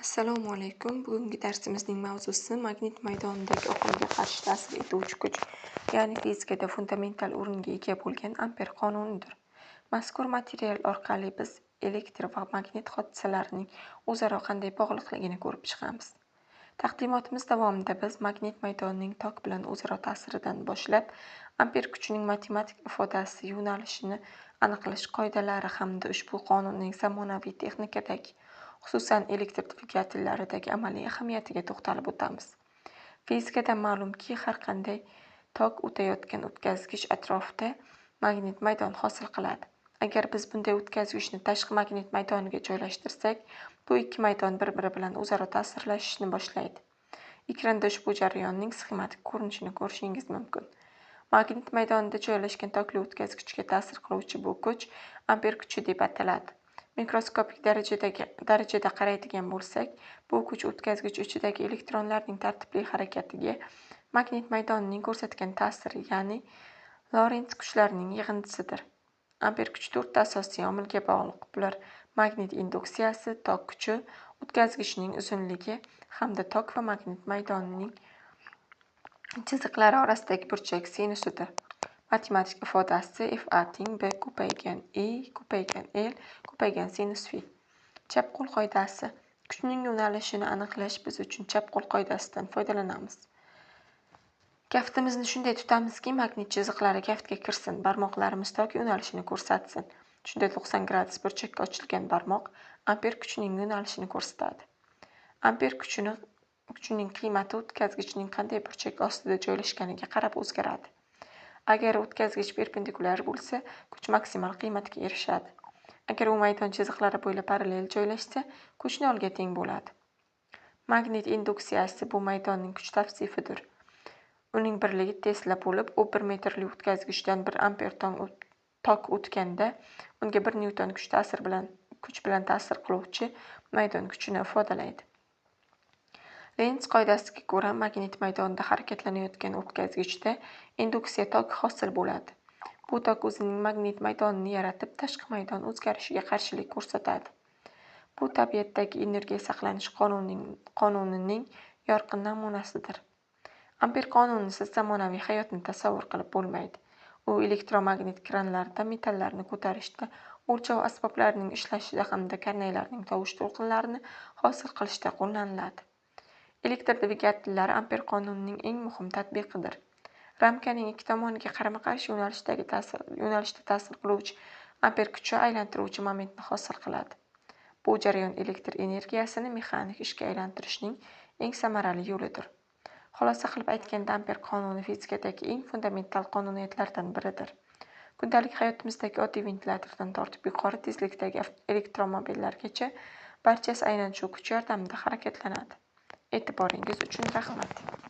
Assalomu alaykum. Bugungi darsimizning mavzusi magnit maydonidagi oqimga qarshi ta'sir etuvchi kuch, ya'ni fizikada fundamental o'ringa ega bo'lgan Amper qonunidir. Mazkur material orqali biz elektr va magnit hodisalarining o'zaro qanday bog'liqligini ko'rib chiqamiz. Taqdimotimiz davomida biz magnit maydonining tok bilan o'zaro ta'siridan boshlab, Amper kuchining matematik ifodasi, yo'nalishini aniqlash qoidalari hamda ushbu qonunning zamonaviy texnikadagi, xususan elektr dvigatellaridagi amaliy ahamiyatiga to'xtalib o'tamiz. Fizikada ma'lumki, har qanday tok o'tayotgan o'tkazgich atrofida magnit maydon hosil qiladi. Agar biz bunday o'tkazgichni tashqi magnit maydoniga joylashtirsak, bu ikki maydon bir-biri bilan o'zaro ta'sirlashishni boshlaydi. Ekranda ushbu jarayonning sxematik ko'rinishini ko'rishingiz mumkin. Magnit maydonida joylashgan tokli o'tkazgichga ta'sir qiluvchi bu kuch Amper kuchi deb ataladi. Mikroskopik darajada qaraydigan bo'lsak, bu kuch o'tkazgich ichidagi elektronlarning tartibli harakatiga magnit maydonining ko'rsatgan ta'siri, ya'ni Lorentz kuchlarining yig'indisidir. Amper kuchi 4 ta asosiy omilga bog'liq. Bular magnit induksiyasi, tok kuchi, o'tkazgichning uzunligi hamda tok va magnit maydonining chiziqlari orasidagi burchak sinusidir. Matematik ifodasi Fa teng B ko'paygan I ko'paygan L ko'paygan sinus phi. Chap qo'l qoidasi. Kuchning yo'nalishini aniqlash biz uchun chap qo'l qoidasidan foydalanamiz. Kaftimizni shunday tutamizki, magnit chiziqlari kaftga kirsin, barmoqlarimiz tok yo'nalishini ko'rsatsin. Shunda 90 gradus burchakka ochilgan barmoq Amper kuchining yo'nalishini ko'rsatadi. Amper kuchining qiymati o'tkazgichning qanday burchak ostida joylashganiga qarab o'zgaradi. Agar o'tkazgich perpendikulyar bo'lsa, kuch maksimal qiymatga erishadi. Agar u maydon chiziqlari bo'ylab parallel joylashsa, kuch nolga teng bo'ladi. Magnit induksiyasi bu maydonning kuch tavsifidir. Uning birligi Tesla bo'lib, u 1 metrli o'tkazgichdan 1 amper tok o'tganda, unga 1 newton kuch bilan ta'sir qiluvchi maydon kuchini ifodalaydi. Lorentz qoidasiga ko'ra, magnit maydonida harakatlanayotgan o'tkazgichda induksiya toki hosil bo'ladi. Bu tok o'zining magnit maydonini yaratib, tashqi maydon o'zgarishiga qarshilik ko'rsatadi. Bu tabiatdagi energiya saqlanish qonunining yorqin namunasidir. Amper qonunisiz zamonaviy hayotni tasavvur qilib bo'lmaydi. U elektromagnit kranlarida, metallarni ko'tarishda, o'lchov asboblarining ishlashida hamda karnaylarning tovush to'lqinlarini hosil qilishda qo'llaniladi. Elektr dvigatellari Amper qonunining eng muhim tatbiqidir. Ramkaning ikki tomoniga qarama-qarshi yo'nalishda ta'sir qiluvchi Amper kuchi aylantiruvchi momentni hosil qiladi. Bu jarayon elektr energiyasini mexanik ishga aylantirishning eng samarali yo'lidir. Xulosa qilib aytganda, Amper qonuni fizikadagi eng fundamental qonuniyatlardan biridir. Kundalik hayotimizdagi oddiy ventilyatordan tortib yuqori tezlikdagi elektromobillargacha barchasi aynan shu kuch yordamida harakatlanadi. E'tiboringiz uchun rahmat.